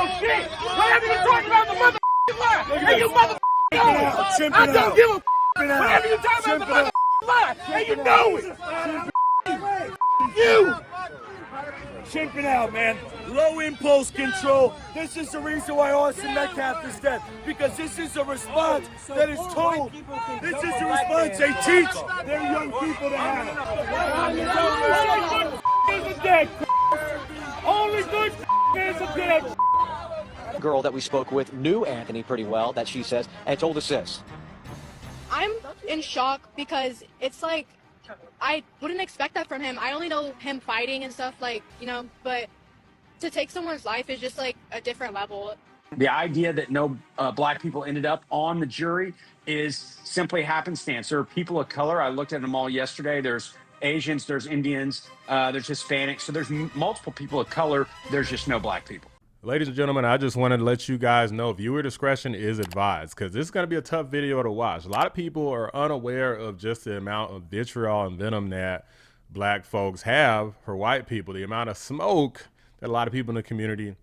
your shit. Whatever you talking about, the motherfucking lie. And you motherfucking know it. I don't give a whatever you talking about, the motherfucking lie. And you know it. You. Chimping out, man. Low impulse control. This is the reason why Austin Metcalf is dead. Because this is a response that is told. This is a response they teach their young people to have. Only good is a dead. Girl that we spoke with knew Anthony pretty well, that she says, and told us this. I'm in shock because it's like, I wouldn't expect that from him. I only know him fighting and stuff, like, you know, but to take someone's life is just like a different level. The idea that no black people ended up on the jury is simply happenstance. There are people of color. I looked at them all yesterday. There's Asians, there's Indians, there's Hispanics. So there's multiple people of color. There's just no black people. Ladies and gentlemen, I just wanted to let you guys know viewer discretion is advised because this is going to be a tough video to watch. A lot of people are unaware of just the amount of vitriol and venom that black folks have for white people, the amount of smoke that a lot of people in the community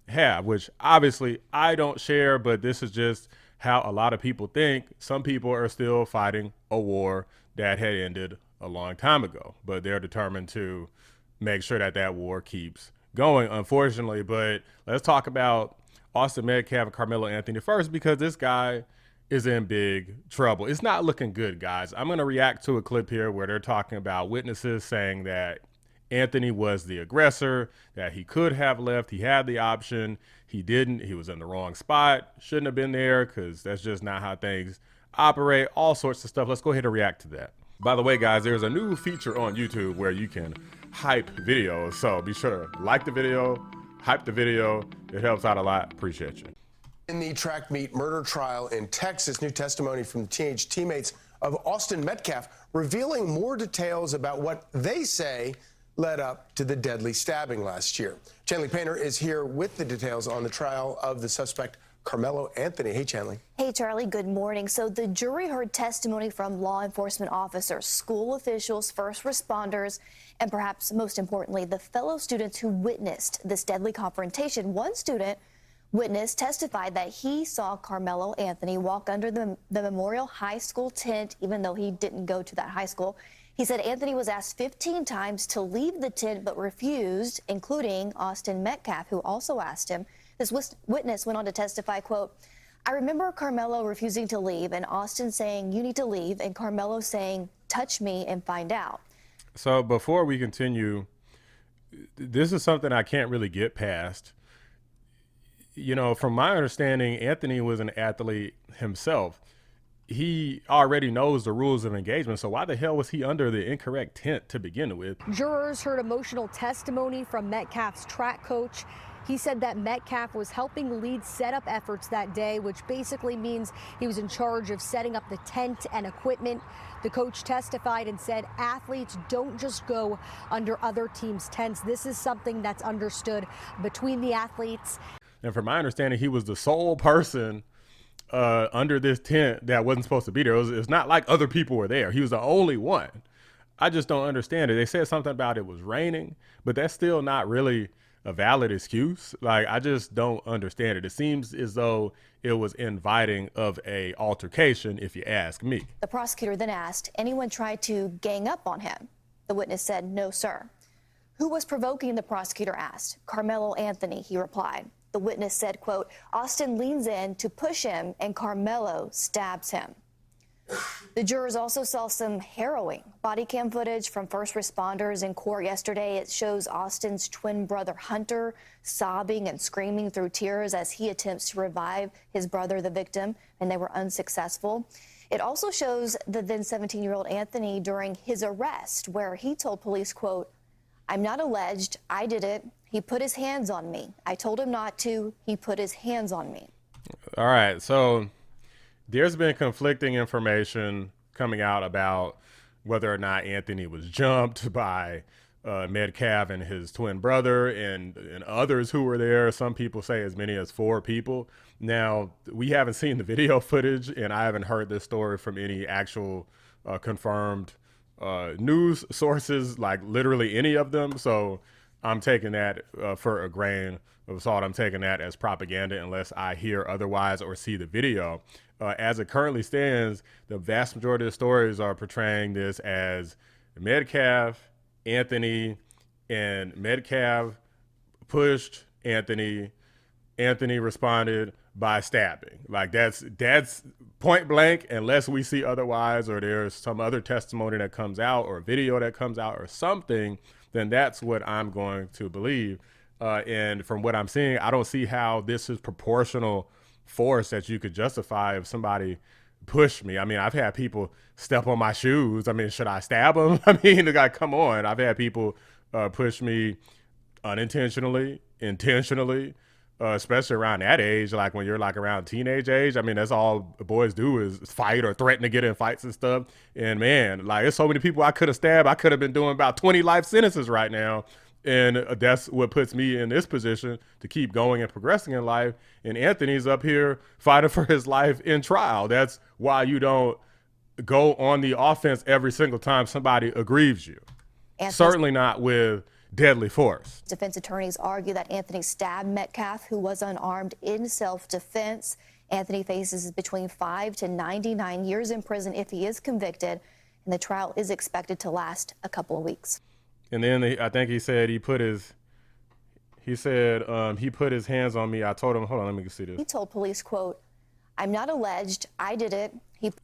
have, which obviously I don't share, but this is just how a lot of people think. Some people are still fighting a war that had ended a long time ago, but they're determined to make sure that that war keeps going, unfortunately. But let's talk about Austin Metcalf and Karmelo Anthony first, because this guy is in big trouble. It's not looking good, guys. I'm going to react to a clip here where they're talking about witnesses saying that Anthony was the aggressor, that he could have left. He had the option. He didn't. He was in the wrong spot. Shouldn't have been there because that's just not how things operate. All sorts of stuff. Let's go ahead and react to that. By the way, guys, there's a new feature on YouTube where you can hype videos. So be sure to like the video, hype the video. It helps out a lot. Appreciate you. In the track meet murder trial in Texas, new testimony from teenage teammates of Austin Metcalf revealing more details about what they say led up to the deadly stabbing last year. Chanley Painter is here with the details on the trial of the suspect, Karmelo Anthony. Hey, Chanley. Hey, Charlie. Good morning. So the jury heard testimony from law enforcement officers, school officials, first responders, and perhaps most importantly, the fellow students who witnessed this deadly confrontation. One student witness testified that he saw Karmelo Anthony walk under the Memorial High School tent, even though he didn't go to that high school. He said Anthony was asked 15 times to leave the tent but refused, including Austin Metcalf, who also asked him. This witness went on to testify, quote, "I remember Karmelo refusing to leave and Austin saying, 'You need to leave,' and Karmelo saying, 'Touch me and find out.'" So before we continue, this is something I can't really get past. You know, from my understanding, Anthony was an athlete himself. He already knows the rules of engagement, so why the hell was he under the incorrect tent to begin with? Jurors heard emotional testimony from Metcalf's track coach. He said that Metcalf was helping lead setup efforts that day, which basically means he was in charge of setting up the tent and equipment. The coach testified and said athletes don't just go under other teams' tents. This is something that's understood between the athletes. And from my understanding, he was the sole person under this tent that wasn't supposed to be there. It's not like other people were there. He was the only one. I just don't understand it. They said something about it was raining, but that's still not really a valid excuse. Like, I just don't understand it. It seems as though it was inviting of a altercation, if you ask me. The prosecutor then asked, anyone tried to gang up on him? The witness said, no, sir. Who was provoking, the prosecutor asked. Karmelo Anthony, he replied. The witness said, quote, Austin leans in to push him and Karmelo stabs him. The jurors also saw some harrowing body cam footage from first responders in court yesterday. It shows Austin's twin brother Hunter sobbing and screaming through tears as he attempts to revive his brother, the victim, and they were unsuccessful. It also shows the then 17-year-old Anthony during his arrest, where he told police, quote, I'm not alleged, I did it. He put his hands on me. I told him not to. He put his hands on me. All right, so there's been conflicting information coming out about whether or not Anthony was jumped by Metcalf and his twin brother and others who were there. Some people say as many as 4 people. Now, we haven't seen the video footage, and I haven't heard this story from any actual confirmed news sources, like literally any of them. So I'm taking that for a grain of salt. I'm taking that as propaganda unless I hear otherwise or see the video. As it currently stands, the vast majority of the stories are portraying this as Metcalf, Anthony, and Metcalf pushed Anthony. Anthony responded by stabbing. Like that's point blank, unless we see otherwise or there's some other testimony that comes out or video that comes out or something, then that's what I'm going to believe. And from what I'm seeing, I don't see how this is proportional force that you could justify if somebody pushed me. I mean, I've had people step on my shoes. I mean, should I stab them? I mean, the guy, come on. I've had people push me unintentionally, intentionally, especially around that age, like when you're like around teenage age. I mean, that's all boys do is fight or threaten to get in fights and stuff. And man, like there's so many people I could have stabbed. I could have been doing about 20 life sentences right now. And that's what puts me in this position to keep going and progressing in life. And Anthony's up here fighting for his life in trial. That's why you don't go on the offense every single time somebody aggrieves you. Certainly not with deadly force. Defense attorneys argue that Anthony stabbed Metcalf, who was unarmed, in self-defense. Anthony faces between 5 to 99 years in prison if he is convicted, and the trial is expected to last a couple of weeks. And then I think he said he put his hands on me. I told him, hold on, let me see this. He told police, quote, "I'm not alleged. I did it.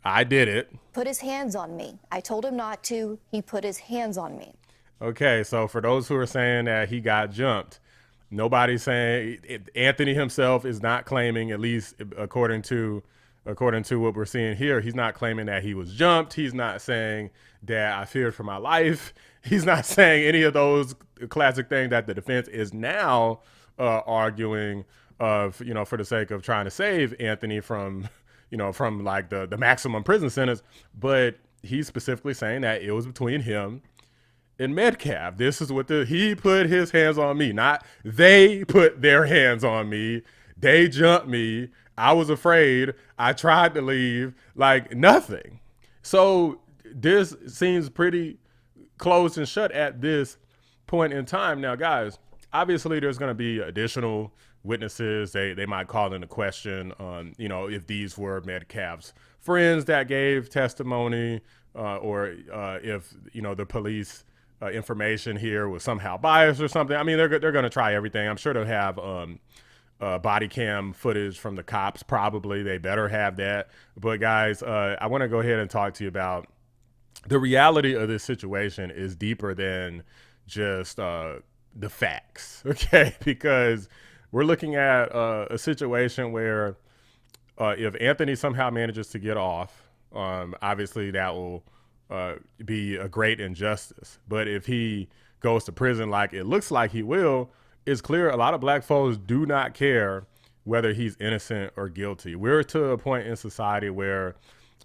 I did it. Put his hands on me. I told him not to. He put his hands on me." Okay, so for those who are saying that he got jumped, nobody's saying, Anthony himself is not claiming, at least according to what we're seeing here, he's not claiming that he was jumped. He's not saying that I feared for my life. He's not saying any of those classic things that the defense is now arguing of, for the sake of trying to save Anthony from like the maximum prison sentence. But he's specifically saying that it was between him and Metcalf. This is what he put his hands on me, not they put their hands on me. They jumped me. I was afraid. I tried to leave, like nothing. So this seems pretty closed and shut at this point in time. Now, guys, obviously there's going to be additional witnesses. They might call into question on, if these were Metcalf's friends that gave testimony or if, the police information here was somehow biased or something. I mean, they're going to try everything. I'm sure they'll have body cam footage from the cops. Probably they better have that. But guys, I want to go ahead and talk to you about the reality of this situation is deeper than just the facts. Okay, because we're looking at a situation where if Anthony somehow manages to get off, obviously that will be a great injustice. But if he goes to prison like it looks like he will, it's clear a lot of black folks do not care whether he's innocent or guilty. We're to a point in society where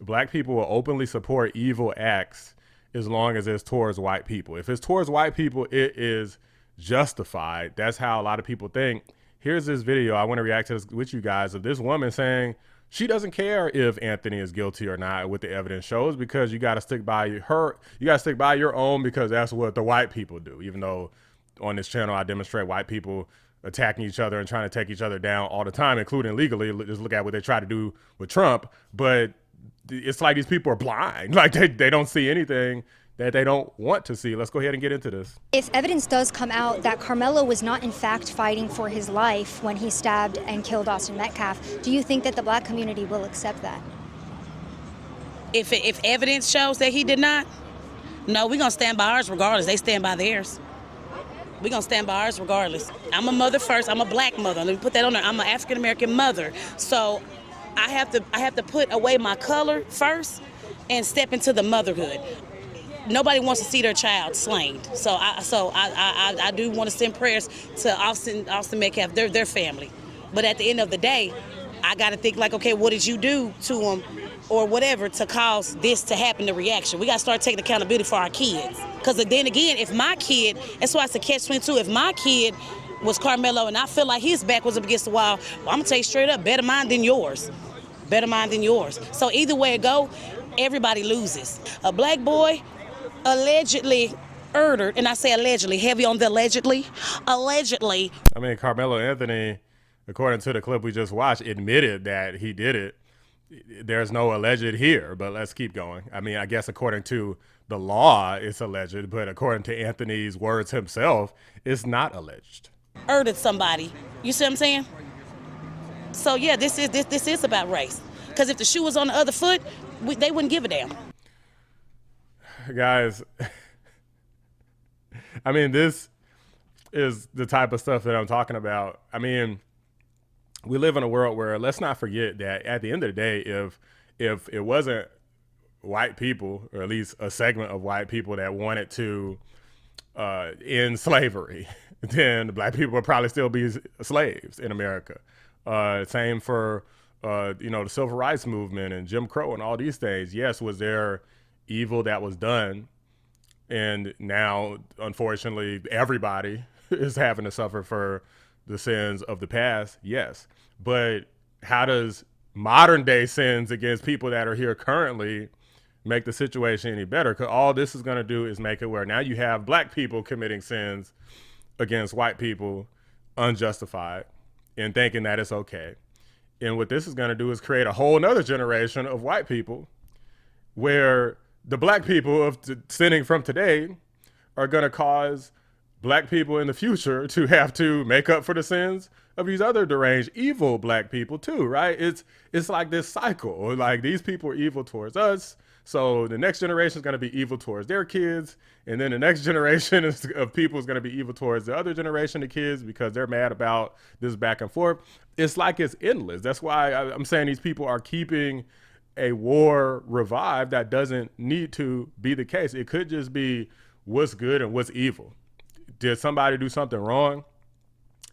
black people will openly support evil acts as long as it's towards white people. If it's towards white people, it is justified. That's how a lot of people think. Here's this video. I want to react to this with you guys of this woman saying she doesn't care if Anthony is guilty or not, what the evidence shows, because you got to stick by her. You got to stick by your own, because that's what the white people do. Even though on this channel, I demonstrate white people attacking each other and trying to take each other down all the time, including legally. Just look at what they try to do with Trump. But it's like these people are blind. Like they don't see anything that they don't want to see. Let's go ahead and get into this. If evidence does come out that Karmelo was not in fact fighting for his life when he stabbed and killed Austin Metcalf, do you think that the black community will accept that? If evidence shows that he did not, no, we're going to stand by ours regardless. They stand by theirs. We're going to stand by ours regardless. I'm a mother first. I'm a black mother. Let me put that on there. I'm an African-American mother. So I have to put away my color first and step into the motherhood. Nobody wants to see their child slain. So I do want to send prayers to Austin Metcalf, their family. But at the end of the day, I got to think like, okay, what did you do to him or whatever to cause this to happen, the reaction? We got to start taking accountability for our kids. Because then again, if my kid, that's why it's a catch-22, if my kid was Karmelo and I feel like his back was up against the wall, well, I'm going to tell you straight up, better mine than yours. Better mine than yours. So either way it go, everybody loses. A black boy allegedly murdered, and I say allegedly, heavy on the allegedly. Allegedly. I mean, Carmelo Anthony, according to the clip we just watched, admitted that he did it. There's no alleged here, but let's keep going. I mean, I guess according to the law, it's alleged, but according to Anthony's words himself, it's not alleged. Murdered somebody. You see what I'm saying? So yeah, this is about race. Because if the shoe was on the other foot, they wouldn't give a damn. Guys, I mean, this is the type of stuff that I'm talking about. I mean, we live in a world where, let's not forget that at the end of the day, if it wasn't white people, or at least a segment of white people that wanted to end slavery, then black people would probably still be slaves in America. Same for the civil rights movement and Jim Crow and all these things. Yes, was there evil that was done? And now, unfortunately, everybody is having to suffer for the sins of the past. Yes. But how does modern day sins against people that are here currently make the situation any better? Because all this is going to do is make it where now you have black people committing sins against white people unjustified and thinking that it's okay. And what this is going to do is create a whole nother generation of white people where the black people of sinning from today are going to cause black people in the future to have to make up for the sins of these other deranged, evil black people too, right? It's like this cycle. Like, these people are evil towards us, so the next generation is going to be evil towards their kids, and then the next generation of people is going to be evil towards the other generation of kids because they're mad about this back and forth. It's like it's endless. That's why I'm saying these people are keeping a war revived that doesn't need to be the case. It could just be what's good and what's evil. Did somebody do something wrong?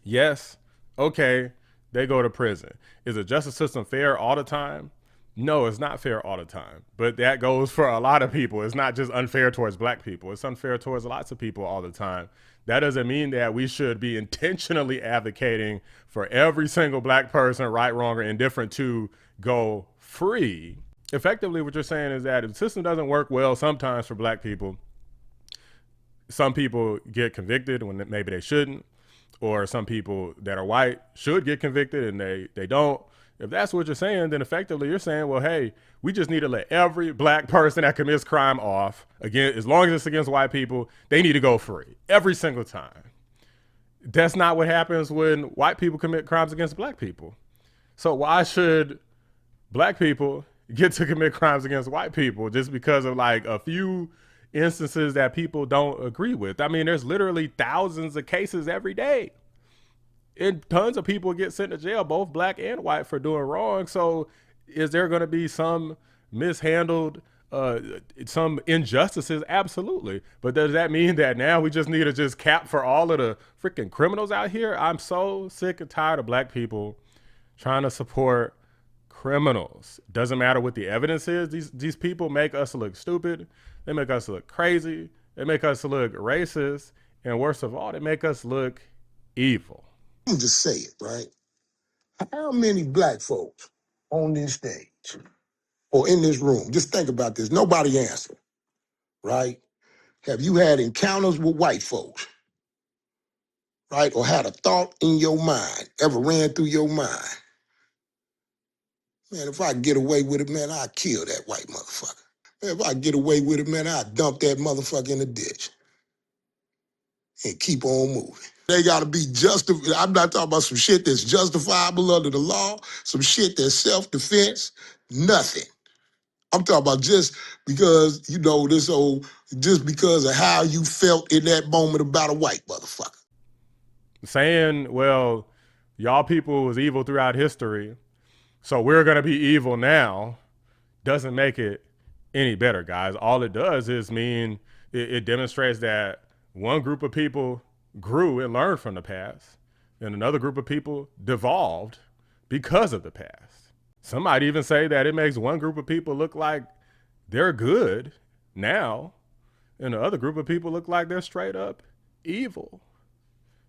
Yes. Okay. They go to prison. Is the justice system fair all the time? No, it's not fair all the time. But that goes for a lot of people. It's not just unfair towards black people. It's unfair towards lots of people all the time. That doesn't mean that we should be intentionally advocating for every single black person, right, wrong, or indifferent, to go free. Effectively, what you're saying is that if the system doesn't work well sometimes for black people, some people get convicted when maybe they shouldn't, or some people that are white should get convicted and they don't. If that's what you're saying, then effectively you're saying, well, hey, we just need to let every black person that commits crime off. Again, as long as it's against white people, they need to go free every single time. That's not what happens when white people commit crimes against black people. So why should black people get to commit crimes against white people just because of like a few instances that people don't agree with? I mean, there's literally thousands of cases every day. And tons of people get sent to jail, both black and white, for doing wrong. So is there going to be some mishandled, some injustices? Absolutely. But does that mean that now we just need to just cap for all of the freaking criminals out here? I'm so sick and tired of black people trying to support criminals. Doesn't matter what the evidence is. These people make us look stupid. They make us look crazy. They make us look racist. And worst of all, they make us look evil. Let me just say it, right? How many black folks on this stage or in this room, just think about this, nobody answered, right? Have you had encounters with white folks, right? Or had a thought in your mind, ever ran through your mind? Man, if I get away with it, man, I'll kill that white motherfucker. Man, if I get away with it, man, I'll dump that motherfucker in the ditch and keep on moving. They got to be justified. I'm not talking about some shit that's justifiable under the law, some shit that's self-defense, nothing. I'm talking about just because, just because of how you felt in that moment about a white motherfucker. Saying, well, y'all people was evil throughout history, so we're going to be evil now, doesn't make it any better, guys. All it does is mean it demonstrates that one group of people grew and learned from the past, and another group of people devolved because of the past. Some might even say that it makes one group of people look like they're good now, and the other group of people look like they're straight up evil.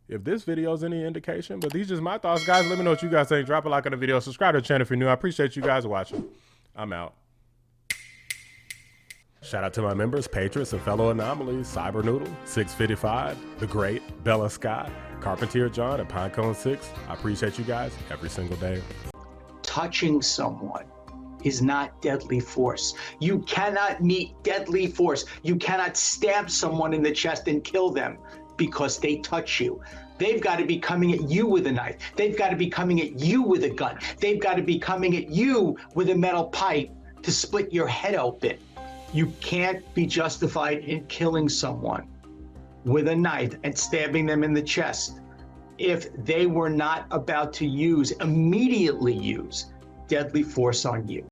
If this video is any indication, but these are just my thoughts, guys. Let me know what you guys think. Drop a like on the video. Subscribe to the channel if you're new. I appreciate you guys watching. I'm out. Shout out to my members, patrons, and fellow anomalies, Cyber Noodle, 655, The Great, Bella Scott, Carpentier John, and Pinecone 6. I appreciate you guys every single day. Touching someone is not deadly force. You cannot meet deadly force. You cannot stab someone in the chest and kill them because they touch you. They've got to be coming at you with a knife. They've got to be coming at you with a gun. They've got to be coming at you with a metal pipe to split your head open. You can't be justified in killing someone with a knife and stabbing them in the chest if they were not about to immediately use deadly force on you.